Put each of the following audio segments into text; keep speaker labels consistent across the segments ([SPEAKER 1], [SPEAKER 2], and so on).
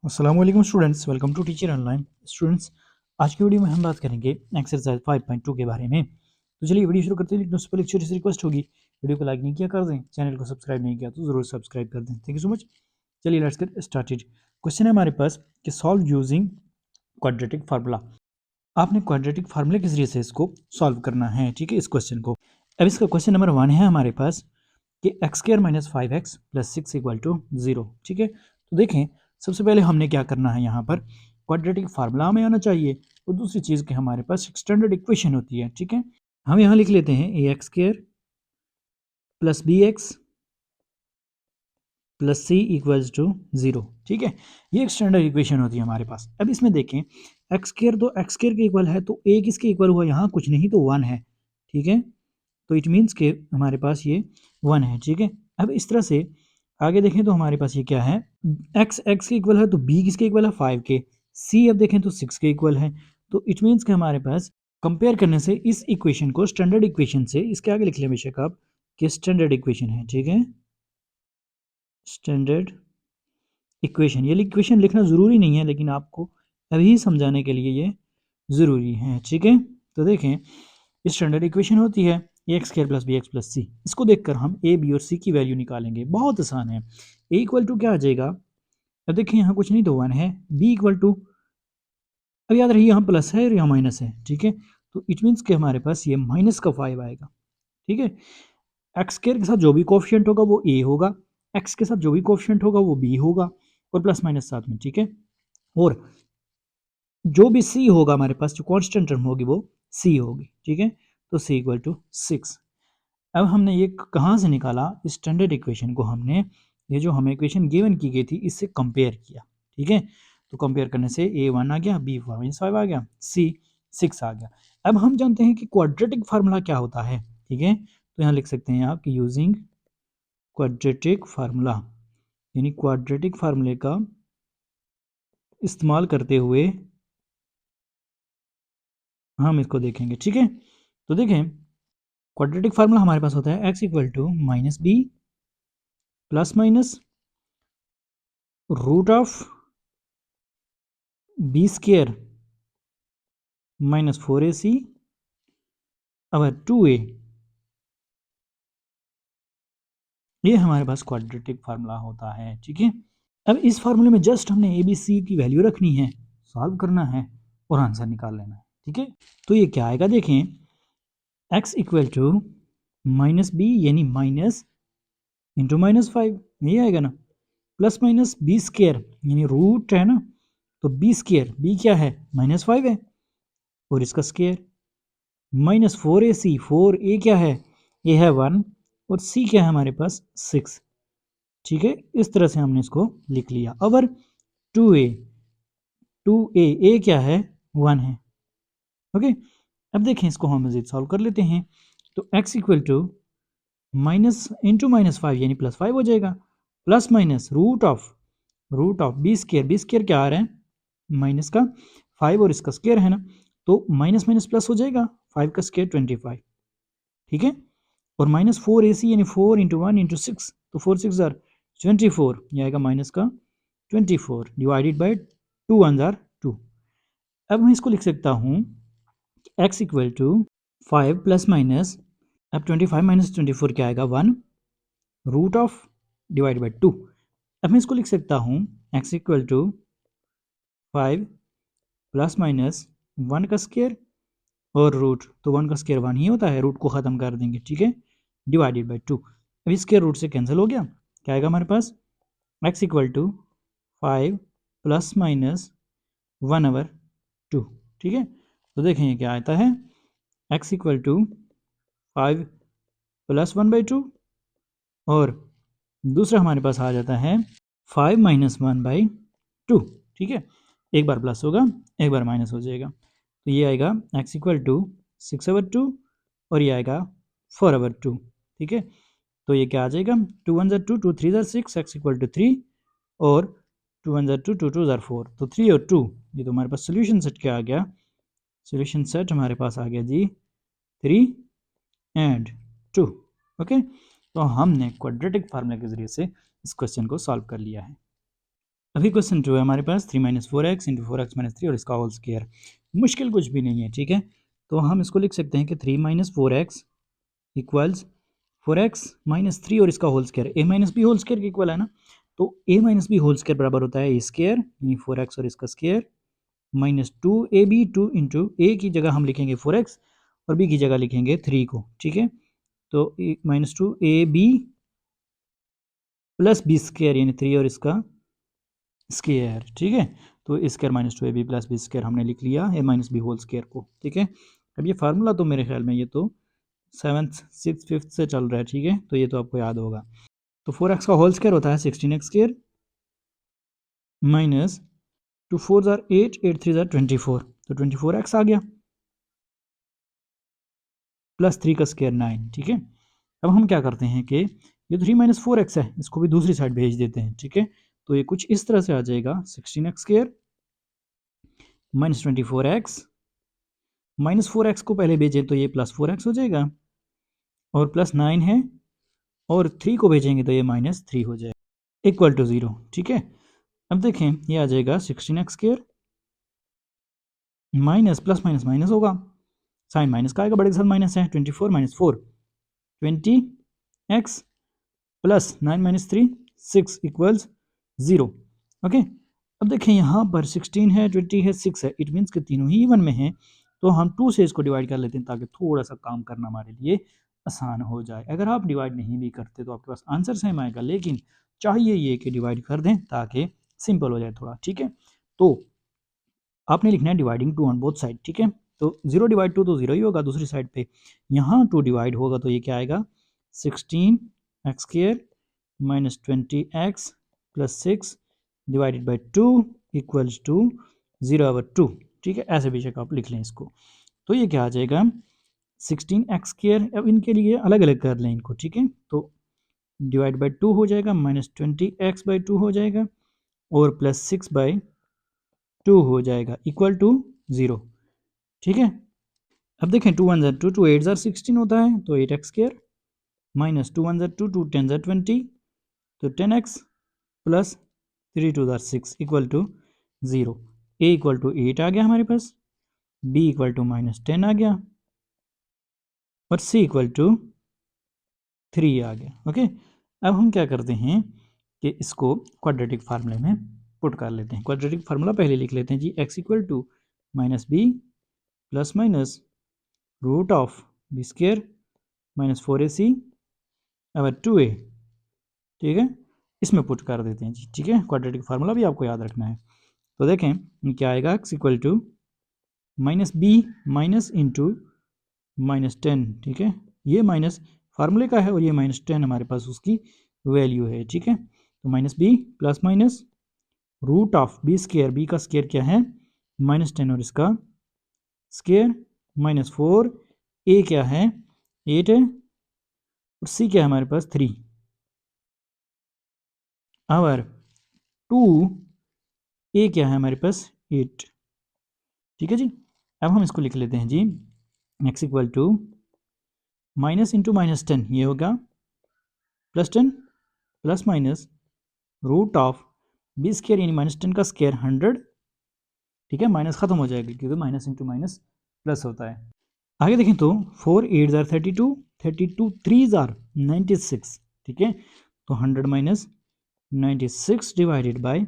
[SPEAKER 1] अस्सलाम वालेकुम students, welcome to teacher online. Students, आज की वीडियो में हम बात करेंगे एक्सरसाइज 5.2 के बारे में। तो चलिए वीडियो शुरू करते हैं, लेकिन उससे पहले एक छोटी सी रिक्वेस्ट होगी, वीडियो को लाइक नहीं किया कर दें, चैनल को सब्सक्राइब नहीं किया तो ज़रूर सब्सक्राइब कर दें। Thank you so much. चलिए लेट्स गेट स्टार्टेड। क्वेश्चन है हमारे पास कि सॉल्व यूजिंग क्वाड्रेटिक फार्मूला। आपने क्वाड्रेटिक फार्मूले के जरिए से इसको सॉल्व करना है, ठीक है, इस क्वेश्चन को। अब इसका क्वेश्चन नंबर 1 है हमारे पास कि x square minus 5x plus 6 equal to 0, ठीक है। तो देखें, सबसे पहले हमने क्या करना है, यहाँ पर क्वाड्रेटिक फार्मूला हमें आना चाहिए, और दूसरी चीज़ कि हमारे पास एक स्टैंडर्ड इक्वेशन होती है, ठीक है। हम यहाँ लिख लेते हैं A X square plus B X plus C equals to 0, ठीक है। ये एक स्टैंडर्ड इक्वेशन होती है हमारे पास। अब इसमें देखें, एक्स स्क्र तो एक्स स्क्र के इक्वल है, तो ए किसके इक्वल हुआ, यहाँ कुछ नहीं तो 1 है, ठीक है। तो इट मीन्स के हमारे पास ये 1 है, ठीक है। अब इस तरह से आगे देखें तो हमारे पास ये क्या है, एक्स एक्स के इक्वल है, तो बी किसके इक्वल है, 5 के। सी अब देखें तो 6 के इक्वल है। तो इट मीन्स के हमारे पास कंपेयर करने से इस इक्वेशन को स्टैंडर्ड इक्वेशन से, इसके आगे लिख लें बेशक आप कि स्टैंडर्ड इक्वेशन है, ठीक है, स्टैंडर्ड इक्वेशन। ये इक्वेशन लिखना ज़रूरी नहीं है, लेकिन आपको अभी समझाने के लिए ये ज़रूरी है, ठीक है। तो देखें, स्टैंडर्ड इक्वेशन होती है A X square plus B X plus C. इसको देखकर हम ए बी और सी की वैल्यू निकालेंगे, बहुत आसान है। ए इक्वल टू क्या आ जाएगा, अब देखिए यहाँ कुछ नहीं तो 1 है। बी इक्वल टू, अब याद रही यहाँ प्लस है और यहाँ माइनस है, ठीक है। तो इट मीन्स कि हमारे पास ये माइनस का 5 आएगा, ठीक है। एक्स स्क्र के साथ जो भी कोफिशिएंट होगा वो ए होगा, एक्स के साथ जो भी कोफिशिएंट होगा वो बी होगा, और प्लस माइनस साथ में, ठीक है। और जो भी सी होगा हमारे पास, जो कॉन्स्टेंट टर्म होगी वो सी होगी, ठीक है। तो सी इक्वल टू 6। अब हमने ये कहाँ से निकाला, स्टैंडर्ड इक्वेशन को हमने, ये जो हमें इक्वेशन गिवन की गई थी इससे कंपेयर किया, ठीक है। तो कंपेयर करने से ए 1 आ गया, बी 5 आ गया, सी 6 आ गया। अब हम जानते हैं कि क्वाड्रेटिक फार्मूला क्या होता है, ठीक है। तो यहाँ लिख सकते हैं आप कि यूजिंग क्वाड्रेटिक फार्मूला, यानी क्वाड्रेटिक फार्मूले का इस्तेमाल करते हुए हम इसको देखेंगे, ठीक है। तो देखें, क्वाड्रेटिक फार्मूला हमारे पास होता है x equal to minus B plus minus root of B square minus 4ac over 2a। ये हमारे पास क्वाड्रेटिक फार्मूला होता है, ठीक है। अब इस फार्मूले में जस्ट हमने ए बी सी की वैल्यू रखनी है, सॉल्व करना है और आंसर निकाल लेना है, ठीक है। तो ये क्या आएगा, देखें, x equal to minus B यानी माइनस इंटू माइनस 5, ये आएगा ना, प्लस माइनस बी स्क्र यानी रूट है ना, तो बी स्क्र, बी क्या है, माइनस 5 है, और इसका स्क्र माइनस 4ac, 4a क्या है, ये है 1, और c क्या है हमारे पास 6, ठीक है। इस तरह से हमने इसको लिख लिया। अवर 2a, 2a, a क्या है 1 है, ओके। अब देखें, इसको हम मजीद सॉल्व कर लेते हैं। तो x equal to minus into minus 5 यानी प्लस 5 हो जाएगा, plus minus root of B square क्या आ रहा है, माइनस का 5 और इसका स्क्र है ना, तो माइनस माइनस प्लस हो जाएगा, 5 का स्क्र 25, ठीक है। और माइनस 4ac यानी 4 इंटू 1 इंटू 6, तो 4 6 जार 24, ये आएगा माइनस का 24 डिवाइडेड बाई 2 1 जार 2। अब मैं इसको लिख सकता हूँ x equal to 5 plus minus, अब 25 माइनस 24 क्या आएगा 1, रूट ऑफ डिवाइड बाई 2। अब मैं इसको लिख सकता हूँ x equal to 5 plus minus 1 का स्क्र और रूट, तो 1 का स्क्र 1 ही होता है, रूट को ख़त्म कर देंगे, ठीक है, डिवाइडेड बाई 2। अब इसके रूट से कैंसिल हो गया, क्या आएगा हमारे पास, x equal to 5 plus minus 1 over 2, ठीक है। तो देखें ये क्या आता है, x इक्वल टू 5 प्लस 1/2, और दूसरा हमारे पास आ जाता है 5 माइनस 1/2, ठीक है। एक बार प्लस होगा, एक बार माइनस हो जाएगा, तो ये आएगा x इक्वल टू 6/2 और ये आएगा 4/2, ठीक है। तो ये क्या आ जाएगा, 2 1 जार 2, 2 3 जार 6, x इक्वल टू 3, और 2 1 जार 2, 2 2 जार 4, तो 3 और 2, ये तो हमारे पास सोल्यूशन सेट क्या आ गया, सोल्यूशन सेट हमारे पास आ गया जी 3 एंड 2, ओके। तो हमने क्वाड्रेटिक फार्मूले के जरिए से इस क्वेश्चन को सॉल्व कर लिया है। अभी क्वेश्चन 2 है हमारे पास 3 minus 4x into 4x minus 3 और इसका होल स्क्वायर। मुश्किल कुछ भी नहीं है, ठीक है। तो हम इसको लिख सकते हैं कि 3 minus 4x equals 4x minus 3 और इसका whole square, a minus B whole square के इक्वल है ना। तो a minus B whole square बराबर होता है a स्क्वायर यानी 4x और इसका स्क्वायर माइनस 2ab 2 इंटू ए की जगह हम लिखेंगे 4x और b की जगह लिखेंगे 3 को, ठीक है। तो minus 2ab plus B square यानी 3 और इसका स्क्वायर, ठीक है। तो square minus 2ab plus B square हमने लिख लिया a minus B whole square को, ठीक है। अब ये फार्मूला तो मेरे ख्याल में ये तो 7th 6th 5th से चल रहा है, ठीक है। तो ये तो आपको याद होगा। तो 4x का होल स्क्वायर होता है 16x square minus 2 4 jar 8 8 3 jar 24, तो 24x आ गया प्लस 3 का स्क्वायर 9, ठीक है। अब हम क्या करते हैं कि ये 3 माइनस 4x है, इसको भी दूसरी साइड भेज देते हैं, ठीक है। तो ये कुछ इस तरह से आ जाएगा 16x square minus 24x minus 4x को पहले भेजें तो ये प्लस 4x हो जाएगा और प्लस 9 है और 3 को भेजेंगे तो ये माइनस 3 हो जाएगा इक्वल टू 0, ठीक है। अब देखें ये आ जाएगा 16x square minus plus minus minus होगा, साइन माइनस का आएगा, बड़े के साथ माइनस है, 24 minus 4 20x plus 9 minus 3 6 equals 0, okay. अब देखें यहाँ पर 16 है 20 है 6 है, इट मीन्स कि तीनों ही इवन में हैं। तो हम 2 से इसको डिवाइड कर लेते हैं ताकि थोड़ा सा काम करना हमारे लिए आसान हो जाए। अगर आप डिवाइड नहीं भी करते तो आपके पास आंसर सेम आएगा, लेकिन चाहिए ये कि डिवाइड कर दें ताकि सिंपल हो जाए थोड़ा, ठीक है। तो आपने लिखना है डिवाइडिंग 2 ऑन बोथ साइड, ठीक है। तो 0 डिवाइड 2 तो 0 ही होगा दूसरी साइड पे, यहाँ 2 डिवाइड होगा तो ये क्या आएगा 16x square minus 20x plus 6 divided by 2 equals to 0/2, ठीक है। ऐसे बेशक आप लिख लें इसको। तो ये क्या आ जाएगा 16x स्क्वायर, अब इनके लिए अलग अलग कर लें इनको, ठीक है। तो डिवाइड बाई 2 हो जाएगा माइनस 20x/2 हो जाएगा और प्लस 6/2 हो जाएगा इक्वल टू 0, ठीक है। अब देखें 2 1 जार 2 2 8 जार 16 होता है तो 8x स्क्वायर माइनस 2 1 जार 2 2 10 जार 20 तो 10x प्लस 3 2 जार 6 equal to 0। a equal to 8 आ गया हमारे पास, b इक्वल टू माइनस 10 आ गया और c इक्वल टू 3 आ गया, ओके। अब हम क्या करते हैं कि इसको क्वाड्रेटिक फार्मूले में पुट कर लेते हैं। क्वाड्रेटिक फार्मूला पहले लिख लेते हैं जी, x equal to minus B plus minus root of B square minus 4ac अब 2a, ठीक है। इसमें पुट कर देते हैं जी, ठीक है। क्वाड्रेटिक फार्मूला भी आपको याद रखना है। तो देखें क्या आएगा x equal to minus B minus into minus 10, ठीक है। ये माइनस फार्मूले का है और ये माइनस 10 हमारे पास उसकी वैल्यू है, ठीक है। तो minus B plus minus root of B square, B का स्क्वायर क्या है माइनस 10 और इसका स्क्वायर माइनस 4, ए क्या है 8 है और सी क्या है हमारे पास 3 और 2 ए क्या है हमारे पास 8, ठीक है जी। अब हम इसको लिख लेते हैं जी, x equal to minus into minus 10 ये होगा plus 10 plus minus root of B square यानी माइनस 10 का स्क्वायर 100, ठीक है। माइनस खत्म हो जाएगा क्योंकि माइनस इंटू माइनस प्लस होता है। आगे देखें तो 4 8 जार 32 32 3 जार 96, ठीक है। तो 100 minus 96 divided by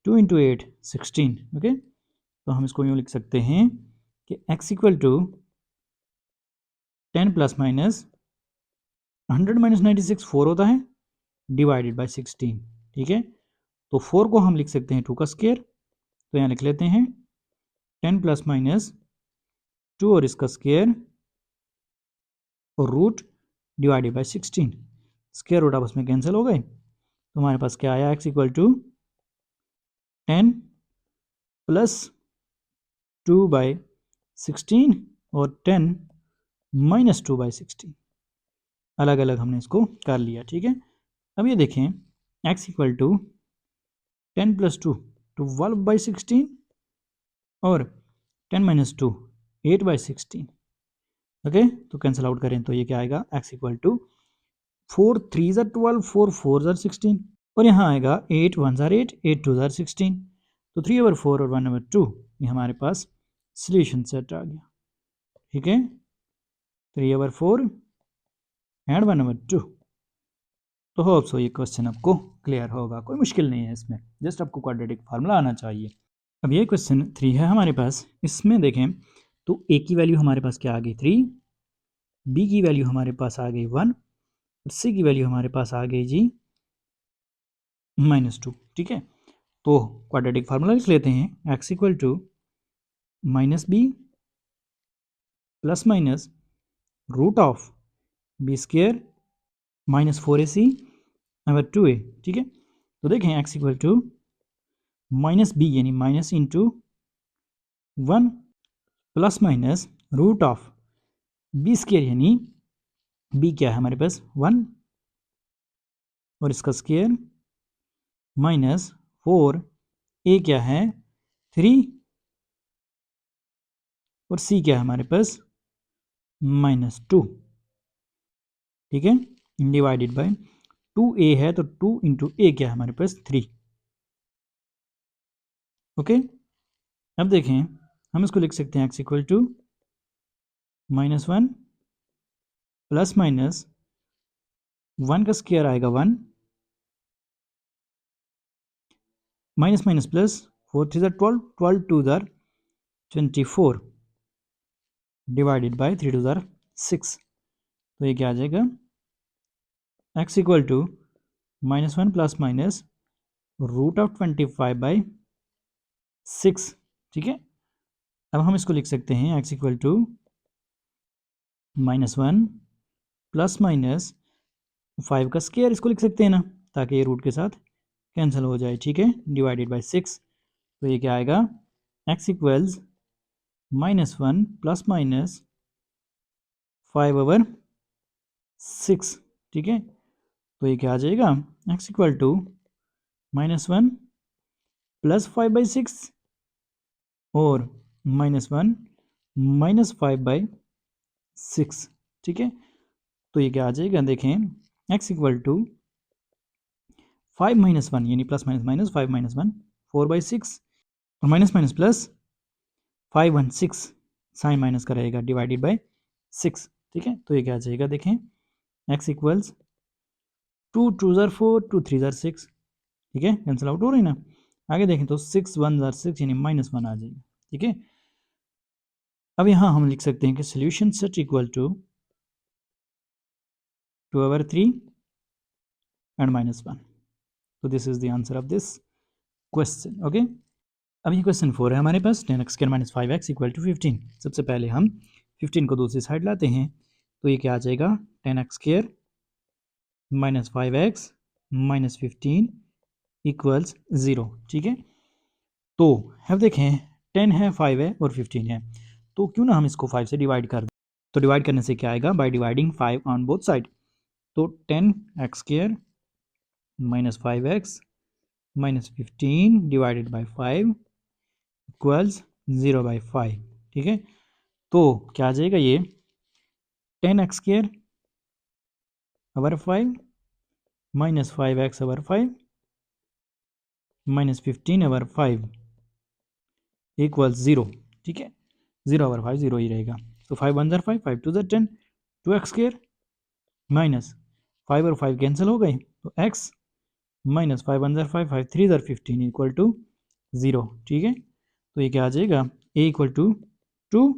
[SPEAKER 1] 2 into 8 16, okay. तो हम इसको यूँ लिख सकते हैं कि x equal to 10 plus minus 100 minus 96 4 होता है डिवाइडेड बाई 16, ठीक है। तो 4 को हम लिख सकते हैं 2 का स्क्वायर, तो यहाँ लिख लेते हैं 10 प्लस माइनस 2 और इसका स्क्वायर और root divided by 16, square root आपस में कैंसिल हो गए तो हमारे पास क्या आया x इक्वल टू 10 प्लस 2/16 और 10 माइनस 2/16, अलग अलग हमने इसको कर लिया, ठीक है। अब ये देखें x इक्वल टू 10 प्लस 2 12/16 और 10 माइनस 2 8/16, ओके। तो कैंसिल आउट करें तो ये क्या आएगा x इक्वल टू 4 3 ज़ा 12 4 4 ज़ा 16, और यहाँ आएगा 8 1 ज़ार 8, 8 2 ज़ार 16, तो 3/4 और 1/2 ये हमारे पास सोल्यूशन सेट आ गया। ठीक है, 3/4 एंड 1/2। तो होप सो ये क्वेश्चन आपको क्लियर होगा, कोई मुश्किल नहीं है इसमें, जस्ट आपको क्वाड्रेटिक फार्मूला आना चाहिए। अब ये क्वेश्चन 3 है हमारे पास, इसमें देखें तो ए की वैल्यू हमारे पास क्या आ गई 3, बी की वैल्यू हमारे पास आ गई 1, सी की वैल्यू हमारे पास आ गई जी -2। ठीक है, तो क्वाड्रेटिक फार्मूला लिख लेते हैं, x equal to minus B plus minus root of B square -4ac/2a। ठीक है, तो देखें X equal to minus B यानी minus into 1 plus minus root of B square यानी बी क्या है हमारे पास 1 और इसका स्क्वायर माइनस 4, ए क्या है 3 और सी क्या है हमारे पास -2। ठीक है, डिवाइडेड बाय 2a है तो 2 इंटू ए क्या है हमारे पास 3। ओके, अब देखें हम इसको लिख सकते हैं x equal to -1 plus minus 1 का स्क्वायर आएगा 1 minus minus plus 4 3 12, 12 2 24 divided by 3 2 6। तो ये क्या आ जाएगा x equal to -1 plus minus root of 25/6। ठीक है, अब हम इसको लिख सकते हैं x equal to -1 plus minus 5 का स्क्वायर इसको लिख सकते हैं ना, ताकि ये रूट के साथ कैंसिल हो जाए। ठीक है, डिवाइडेड बाय 6। तो ये क्या आएगा एक्स इक्वल्स -1 प्लस माइनस 5/6। ठीक है, तो ये क्या आ जाएगा एक्स इक्वल टू -1 प्लस 5/6 और -1 माइनस 5/6। ठीक है, तो ये क्या आ जाएगा देखें एक्स इक्वल टू 5 - 1 यानी प्लस माइनस माइनस 5 - 1 4/6 और minus minus plus 5 1 6 sign minus का रहेगा डिवाइडेड बाय 6। ठीक है, तो ये क्या आ जाएगा देखें एक्स इक्वल्स 2 2 ज़ार 4 2 3 ज़ार 6। ठीक है, कैंसिल आउट हो रही ना। आगे देखें तो 6 1 ज़ार 6 यानी -1 आ जाएगा। ठीक है, अब यहाँ हम लिख सकते हैं कि solution set equal to 2/3 and -1। तो this is the answer of this question. Okay, अब ये क्वेश्चन 4 है हमारे पास, 10x² - 5x = 15। सबसे पहले हम 15 को दूसरी साइड लाते हैं, तो ये क्या आ जाएगा 10x² - 5x - 15 = 0। ठीक है, तो अब देखें 10 है 5 है और 15 है, तो क्यों ना हम इसको 5 से डिवाइड कर दें। तो डिवाइड करने से क्या आएगा by dividing 5 on both side, तो 10x² - 5x - 15 divided by 5 equals 0/5। ठीक है, तो क्या आ जाएगा ये 10x² / 5 - 5x / 5 - 15 / 5 इक्वल्स 0। ठीक है, 0/5 0 ही रहेगा, तो 5 1 ज़ार 5 5 2 ज़ार 10 2x² माइनस 5 और 5 कैंसिल हो गए, तो x माइनस 5 1 ज़ार 5 5 3 ज़ार 15 = 0। ठीक है, तो ये क्या आ जाएगा a = 2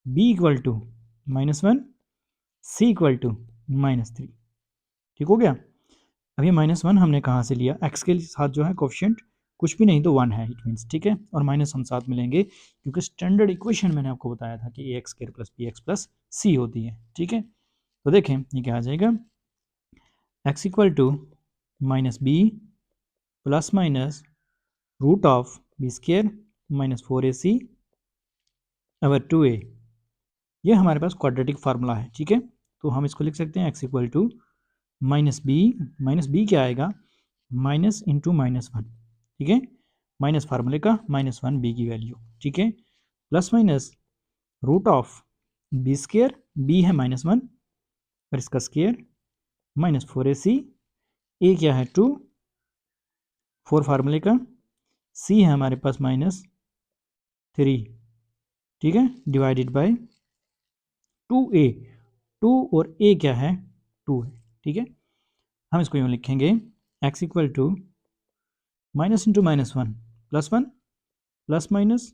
[SPEAKER 1] b = -1 c = -3। ठीक हो गया। अब ये -1 हमने कहाँ से लिया, x के साथ जो है कोफिशिएंट कुछ भी नहीं तो 1 है इट मीन्स। ठीक है, और माइनस हम साथ मिलेंगे क्योंकि स्टैंडर्ड इक्वेशन मैंने आपको बताया था कि ax² + bx + c होती है। ठीक है, तो देखें ये क्या आ जाएगा x = -b plus minus root of b² -4ac/2a। ये हमारे पास क्वाड्रेटिक फार्मूला है। ठीक है, तो हम इसको लिख सकते हैं x = -b क्या आएगा माइनस इंटू -1। ठीक है, माइनस फार्मूले का -1 b की वैल्यू। ठीक है, plus minus root of b², b है -1 और इसका स्क्वायर -4ac, a क्या है 2 4 फार्मूले का, सी है हमारे पास -3, ठीक है, डिवाइडेड बाय 2a, 2 और a क्या है, 2 है, ठीक है। हम इसको यूँ लिखेंगे x equal to minus into -1 +1 plus minus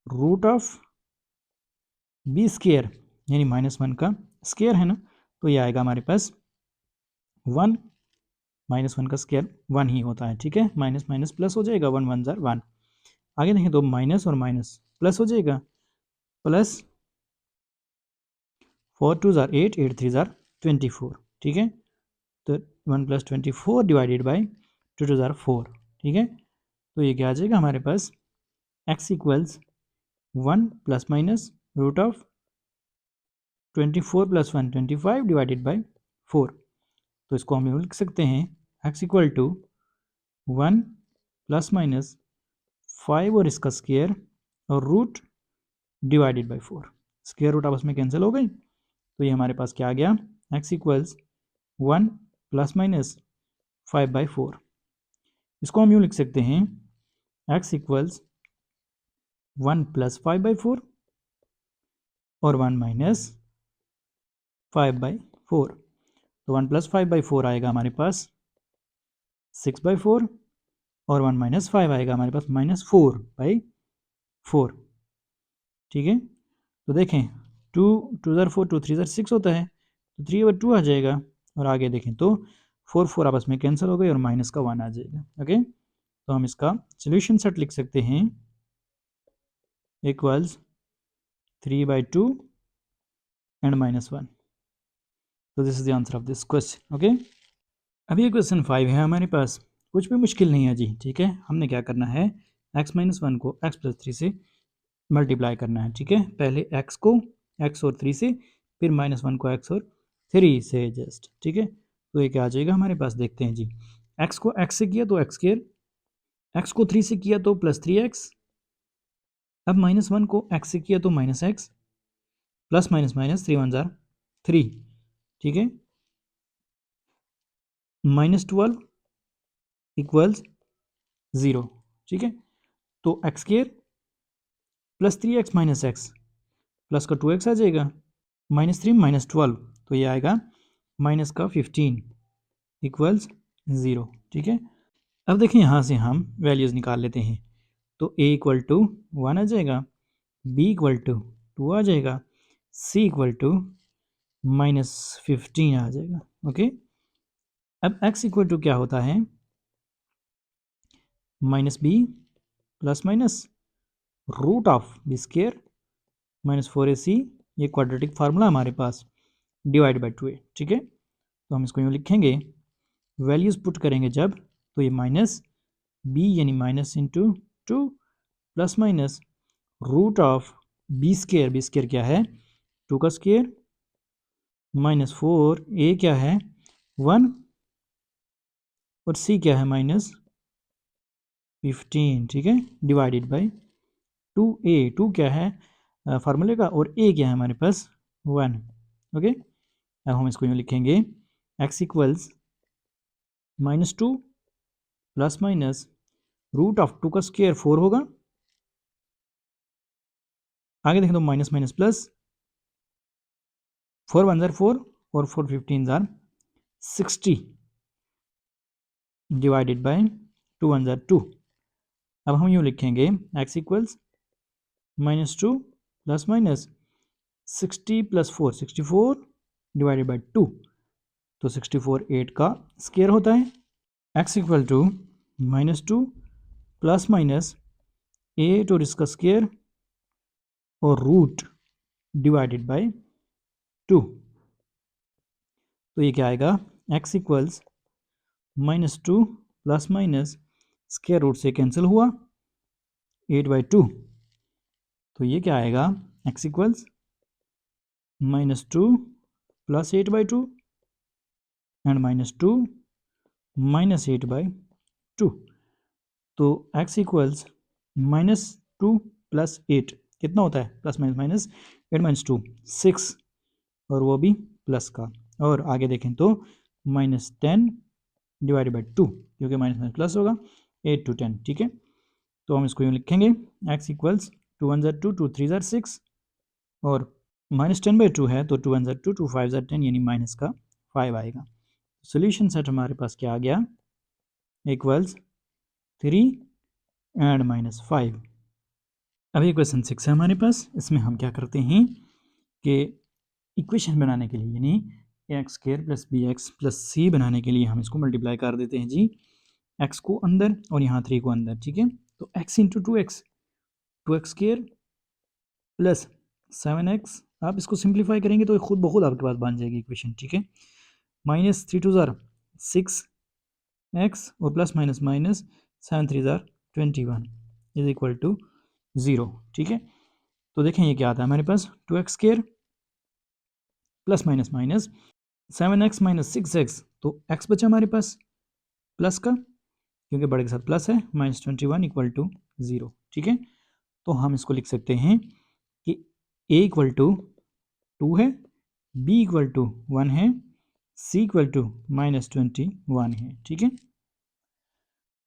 [SPEAKER 1] root of b square, यानी -1 का स्केयर है ना, तो ये आएगा हमारे पास 1, -1 का स्केयर 1 ही होता है, ठीक है। माइनस माइनस प्लस हो जाएगा, 1 1 जार 1। आगे देखें तो माइनस और माइनस प्लस हो जाएगा, प्लस 4 2 जार 8, 8 3 जार 24, ठीक है। तो 1 + 24 डिवाइडेड बाई 2 2 जार 4, ठीक है। तो ये क्या आ जाएगा हमारे पास, x equals 1 plus minus root of 24 + 1 25 divided by 4। तो इसको हम लिख सकते हैं x equal to 1 plus minus 5 और इसका स्केयर और root divided by 4। Square root आपस में कैंसिल हो गई, तो ये हमारे पास क्या आ गया, x इक्वल्स 1 प्लस माइनस 5/4। इसको हम यूँ लिख सकते हैं x इक्वल्स 1 प्लस 5/4 और 1 माइनस 5/4। तो 1 प्लस 5/4 आएगा हमारे पास 6/4 और 1 माइनस 5 आएगा हमारे पास -4/4, ठीक है। तो देखें 2 2 ज़र 4, 2 3 ज़र 6 होता है, तो 3/2 आ जाएगा। और आगे देखें तो 4 4 आपस में कैंसिल हो गई और माइनस का 1 आ जाएगा, ओके। तो हम इसका सोल्यूशन सेट लिख सकते हैं इक्वल्स 3/2 एंड -1। तो this is the answer of this question, okay. अभी ये क्वेश्चन 5 है हमारे पास, कुछ भी मुश्किल नहीं है जी, ठीक है। हमने क्या करना है, x-1 को x + 3 से मल्टीप्लाई करना है, ठीक है। पहले x को x और 3 से, फिर -1 को x और 3 से जस्ट, ठीक है। तो ये क्या आ जाएगा हमारे पास, देखते हैं जी। x को x से किया तो x स्क्वायर, x को 3 से किया तो +3x, अब -1 को x से किया तो -x, plus minus minus 3 1 jar 3, ठीक है। -12 इक्वल्स 0, ठीक है। तो x square plus 3x minus x, plus का 2x आ जाएगा, -3 -12, तो ये आएगा माइनस का 15 इक्वल्स 0, ठीक है। अब देखिए यहाँ से हम वैल्यूज़ निकाल लेते हैं, तो a इक्वल टू 1 आ जाएगा, b इक्वल टू 2 आ जाएगा, c इक्वल टू -15 आ जाएगा, ओके। अब x इक्वल टू क्या होता है, -b plus minus root of b square -4ac, ये क्वाड्रेटिक फार्मूला हमारे पास, डिवाइड बाई 2a, ठीक है। तो हम इसको यूँ लिखेंगे, वैल्यूज़ पुट करेंगे जब, तो ये माइनस b यानी minus into 2 plus minus root of b square क्या है, 2 का स्केयर -4, a क्या है 1 और c क्या है -15, ठीक है, डिवाइडेड बाई 2a, 2 क्या है फार्मूले का, और a क्या है हमारे पास 1, ओके। अब हम इसको यूँ लिखेंगे, x equals -2 plus minus root of 2 का स्क्वायर 4 होगा, आगे देखें तो माइनस माइनस प्लस, 4 1 जार 4 और 4 15 जार 60 डिवाइडेड बाय 2 1 जार 2। अब हम यूँ लिखेंगे x equals -2 plus minus 60 + 4 64 divided by 2, तो 64 8 का स्क्वायर होता है। x equal to -2 plus minus 8 और इसका स्क्वायर और रूट डिवाइडेड बाई 2, तो ये क्या आएगा, x equals -2 plus minus square root से कैंसिल हुआ 8/2, तो ये क्या आएगा, x equals -2 plus 8/2 and -2 minus 8/2, तो x इक्वल्स -2 प्लस 8 कितना होता है, प्लस माइनस माइनस 8 - 2 6, और वो भी प्लस का, और आगे देखें तो -10 डिवाइडेड बाई 2, क्योंकि माइनस माइनस प्लस होगा, 8 to 10, ठीक है। तो हम इसको यूँ लिखेंगे, x इक्वल्स 2 1 2 2 3 6 और -10/2 है तो 2 1 2 2 5 10 यानी माइनस का 5 आएगा। सोल्यूशन सेट हमारे पास क्या आ गया, इक्वल्स 3 एंड -5। अभी क्वेश्चन 6 है हमारे पास। इसमें हम क्या करते हैं कि इक्वेशन बनाने के लिए यानी a² + bx + c बनाने के लिए हम इसको मल्टीप्लाई कर देते हैं जी, x को अंदर और यहाँ 3 को अंदर, ठीक है। तो x × 2x, 2x² + 7x, आप इसको सिंप्लीफाई करेंगे तो खुद ब खुद आपके पास बन जाएगी इक्वेशन, ठीक है। -3 2 6x और plus minus minus 7 3 21 is equal to 0, ठीक है। तो देखें ये क्या आता है हमारे पास, 2x² plus minus minus 7x - 6x, तो x बचा हमारे पास प्लस का, क्योंकि बड़े के साथ प्लस है, -21 इक्वल टू 0, ठीक है। तो हम इसको लिख सकते हैं कि a इक्वल टू 2 है, b इक्वल टू 1 है, c इक्वल टू -21 है, ठीक है।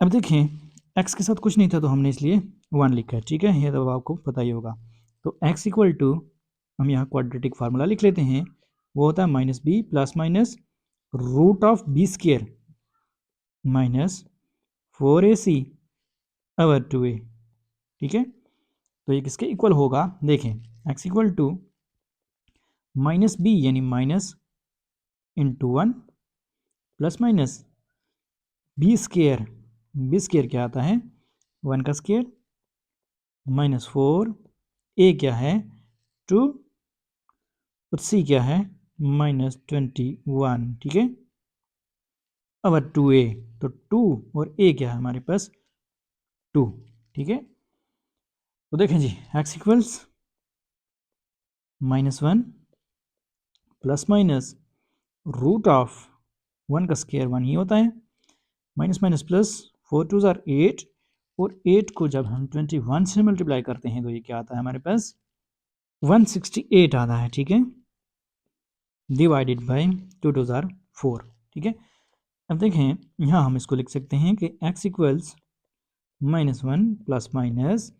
[SPEAKER 1] अब देखें x के साथ कुछ नहीं था तो हमने इसलिए 1 लिखा है, ठीक है, ये तो आपको पता ही होगा। तो x इक्वल टू, हम यहाँ क्वाड्रेटिक फार्मूला लिख लेते हैं, वो होता है -b + -√b² -4ac/2a, ठीक है। तो ये किसके इक्वल होगा, देखें x इक्वल टू -b यानी minus into 1 plus minus b² क्या आता है 1 का स्क्वायर -4, a क्या है 2 और c क्या है -21, ठीक है। अब 2a, तो 2 और a क्या है हमारे पास 2, ठीक है। तो देखें जी x इक्वल्स -1 प्लस माइनस √1 का स्क्वायर 1 ही होता है, माइनस माइनस प्लस 4 2 8, और 8 को जब हम 21 से मल्टीप्लाई करते हैं तो ये क्या आता है हमारे पास 168 आता है, ठीक है, डिवाइडेड बाय 2 2 4, ठीक है। अब देखें यहाँ हम इसको लिख सकते हैं कि x इक्वल्स -1 प्लस माइनस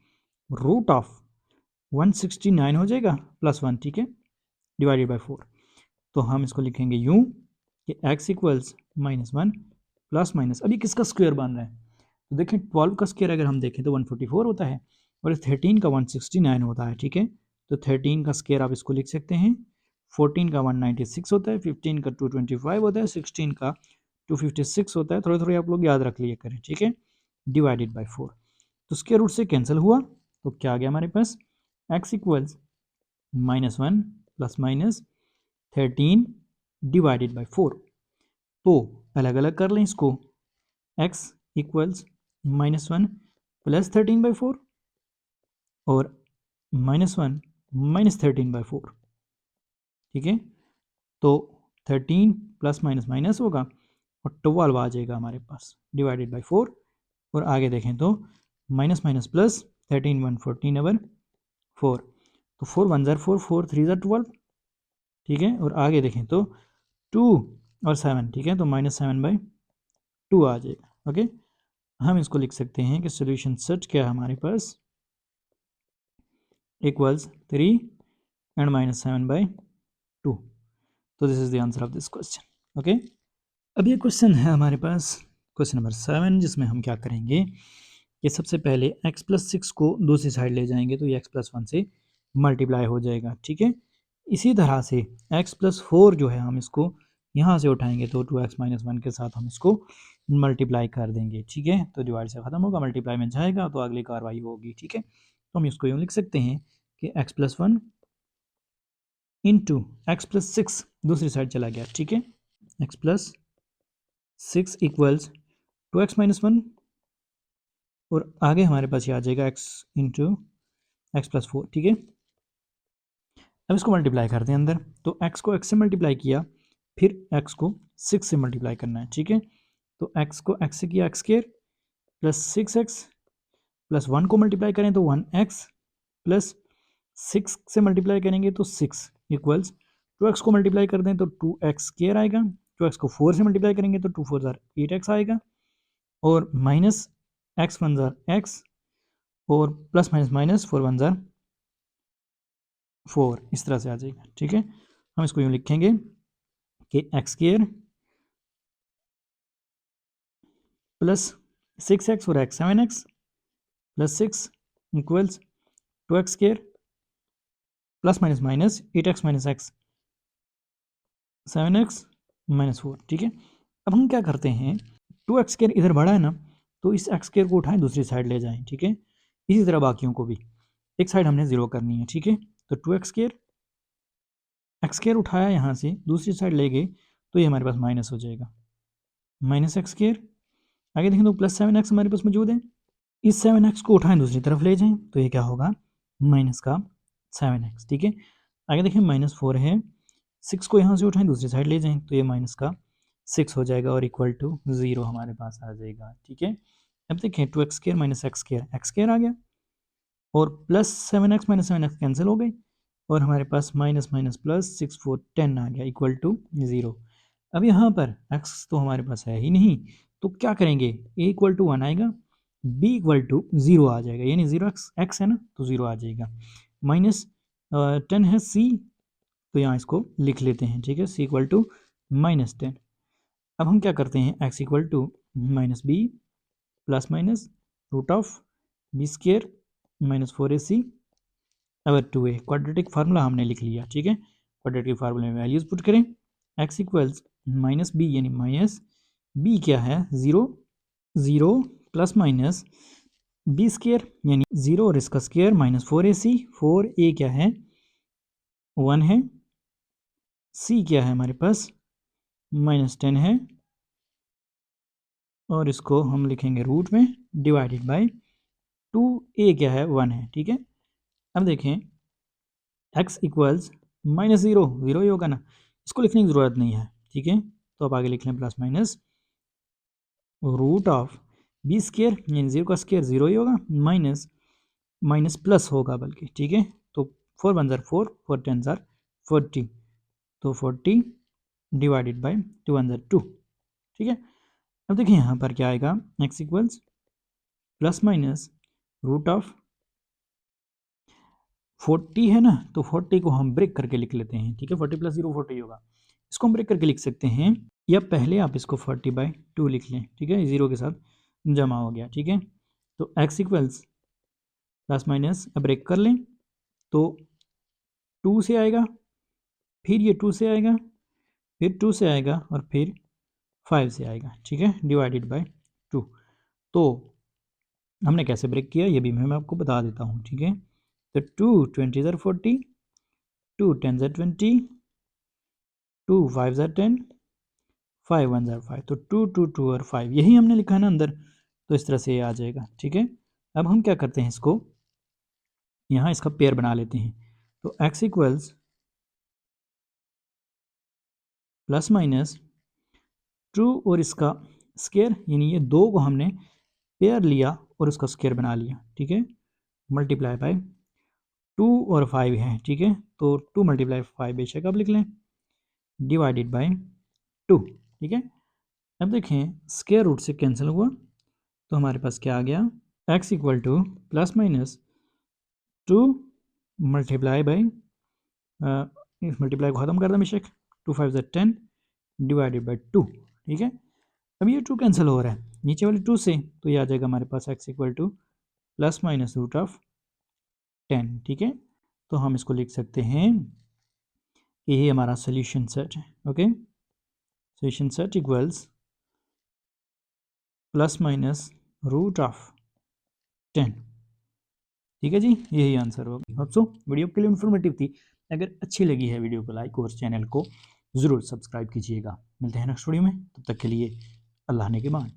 [SPEAKER 1] √169 हो जाएगा +1, ठीक है, डिवाइडेड बाय 4। तो हम इसको लिखेंगे यूं कि x इक्वल्स -1 प्लस माइनस, अभी किसका स्क्वायर बन रहा है, तो देखें 12 का स्क्वायर अगर हम देखें तो 144 होता है और 13 का 169 होता है, ठीक है। तो 13 का स्क्वायर आप इसको लिख सकते हैं, 14 का 196 होता है, 15 का 225 होता है, 16 का 256 होता है, थोड़े थोड़े आप लोग याद रख लिया करें, ठीक है, डिवाइडेड बाय 4। तो स्क्वायर रूट से कैंसिल हुआ तो क्या आ गया हमारे पास x equals -1 plus minus 13 divided by 4। तो अलग अलग कर लें इसको, x इक्वल्स -1 प्लस 13/4 और -1 माइनस 13/4, ठीक है। तो 13 प्लस माइनस माइनस होगा और 12 आ जाएगा हमारे पास डिवाइडेड बाय 4, और आगे देखें तो माइनस माइनस प्लस 13 1 14/4, तो 4 1 4 4 3 12, ठीक है। और आगे देखें तो 2 और 7, ठीक है, तो -7/2 आ जाएगा, ओके। हम इसको लिख सकते हैं कि सोल्यूशन सेट क्या है हमारे पास, इक्वल्स 3 एंड -7/2। तो this is the answer of this question, okay. अब ये क्वेश्चन है हमारे पास क्वेश्चन नंबर 7, जिसमें हम क्या करेंगे कि सबसे पहले x + 6 को दूसरी साइड ले जाएंगे तो ये x + 1 से मल्टीप्लाई हो जाएगा, ठीक है। इसी तरह से x + 4 जो है हम इसको यहाँ से उठाएंगे तो 2x - 1 के साथ हम इसको मल्टीप्लाई कर देंगे, ठीक है। तो डिवाइड से ख़त्म होगा, मल्टीप्लाई में जाएगा तो अगली कार्रवाई होगी, ठीक है। तो हम इसको यूँ लिख सकते हैं कि x + 1 इंटू x + 6 दूसरी साइड चला गया, ठीक है, x + 6 इक्वल्स 2x - 1, और आगे हमारे पास ये आ जाएगा x इंटू x + 4, ठीक है। अब इसको मल्टीप्लाई करते हैं अंदर, तो x को x से मल्टीप्लाई किया, फिर x को 6 से मल्टीप्लाई करना है, ठीक है। तो x को x से किया x² प्लस 6x प्लस 1 को मल्टीप्लाई करें तो 1x प्लस 6 से मल्टीप्लाई करेंगे तो 6 इक्वल्स 2x को मल्टीप्लाई कर दें तो 2x² आएगा, 2x को 4 से मल्टीप्लाई करेंगे तो 2 4 8x आएगा, और माइनस एक्स वन ज़ार एक्स और प्लस माइनस माइनस 4 वन ज़ार 4, इस तरह से आ जाएगा। ठीक है, हम इसको यूँ लिखेंगे कि एक्स स्क्वायर प्लस 6x और x 7x plus 6 equals 2x square plus minus minus 8x minus x 7x minus 4। ठीक है, अब हम क्या करते हैं, 2x स्क्वायर इधर बढ़ा है ना, तो इस x स्क्वायर को उठाएं दूसरी साइड ले जाएं। ठीक है, इसी तरह बाकियों को भी एक साइड हमने जीरो करनी है। ठीक है, तो 2x स्क्वायर एक्स स्क्वायर उठाया यहाँ से दूसरी साइड ले गए तो ये हमारे पास माइनस हो जाएगा, माइनस एक्स स्क्वायर। आगे देखें तो प्लस 7x हमारे पास मौजूद है, इस 7x को उठाएं दूसरी तरफ ले जाएं तो ये क्या होगा, माइनस का 7x। ठीक है, आगे देखें माइनस 4 है, 6 को यहाँ से उठाएं दूसरी साइड ले जाएं तो ये माइनस का 6 हो जाएगा और इक्वल टू 0 हमारे पास आ जाएगा। ठीक है, अब देखें 2x square minus X square आ गया और plus 7x minus 7x cancel हो गई और हमारे पास माइनस माइनस प्लस 6 4 10 आ गया इक्वल टू 0। अब यहाँ पर x तो हमारे पास है ही नहीं, तो क्या करेंगे, a इक्वल टू 1 आएगा, b इक्वल टू 0 आ जाएगा, यानी 0 x है ना तो 0 आ जाएगा। माइनस 10 है c, तो यहाँ इसको लिख लेते हैं। ठीक है, c इक्वल टू माइनस 10। अब हम क्या करते हैं, x equal to minus B plus minus root of B square minus 4ac over 2a। Quadratic formula हमने लिख लिया। ठीक है, क्वाड्रेटिक फार्मूले में वैल्यूज पुट करें, x इक्वल्स माइनस बी यानी माइनस बी क्या है 0 0 प्लस माइनस बी स्क्र यानी 0 और इसका स्क्र माइनस 4ac, 4a क्या है 1 है, c क्या है हमारे पास माइनस 10 है और इसको हम लिखेंगे रूट में डिवाइडेड बाय 2a क्या है 1 है। ठीक है, अब देखें x इक्वल्स माइनस 0 0 ही होगा ना, इसको लिखने की ज़रूरत नहीं है। ठीक है, तो अब आगे लिख लें plus minus root of B square यानी 0 का स्क्र 0 ही होगा, माइनस माइनस प्लस होगा बल्कि। ठीक है, तो 4 वन ज़ार 4 4 10 ज़ार 40, तो 40 डिवाइडेड बाई 2 वन ज़ार 2। ठीक है, अब देखिए यहाँ पर क्या आएगा, x equals plus minus root of 40 है ना, तो 40 को हम ब्रेक करके लिख लेते हैं। ठीक है, 40 प्लस 0 40 होगा, इसको हम ब्रेक करके लिख सकते हैं, या पहले आप इसको 40/2 लिख लें। ठीक है, 0 के साथ जमा हो गया। ठीक है, तो x इक्वल्स प्लस माइनस अब ब्रेक कर लें तो 2 से आएगा, फिर ये 2 से आएगा, फिर 2 से आएगा और फिर 5 से आएगा। ठीक है, डिवाइडेड बाय 2। तो हमने कैसे ब्रेक किया ये भी मैं आपको बता देता हूँ। ठीक है, तो 2 20 ज़ार 40, 2 10 ज़ार 20, 2 5 ज़ार 10, 5 1 ज़ार 5, तो 2 2 2 और 5 यही हमने लिखा है ना अंदर, तो इस तरह से ये आ जाएगा। ठीक है, अब हम क्या करते हैं, इसको यहाँ इसका पेयर बना लेते हैं, तो x इक्वल्स प्लस माइनस 2 और इसका स्क्वायर यानी ये 2 को हमने पेयर लिया और उसका स्क्वायर बना लिया। ठीक है, मल्टीप्लाई बाय 2 और 5 है। ठीक है, तो 2 मल्टीप्लाई 5 बेशक आप लिख लें डिवाइडेड बाय 2। ठीक है, अब देखें स्क्वायर रूट से कैंसिल हुआ तो हमारे पास क्या आ गया, x equal to plus minus 2 multiply by इस मल्टीप्लाई को ख़त्म कर दें बेशक, 2 5 ज़ार 10 डिवाइडेड बाई 2। ठीक है, अब ये 2 कैंसिल हो रहा है नीचे वाले 2 से, तो ये आ जाएगा हमारे पास x equal to plus minus root of 10। ठीक है, तो हम इसको लिख सकते हैं कि ये हमारा सोल्यूशन सेट है। Okay, solution set equals plus minus root of 10। ठीक है जी, यही आंसर होगा। होप सो वीडियो के लिए इन्फॉर्मेटिव थी, अगर अच्छी लगी है वीडियो को लाइक और चैनल को ज़रूर सब्सक्राइब कीजिएगा। मिलते हैं नेक्स्ट वीडियो में, तब तक के लिए अल्लाह ने के मान।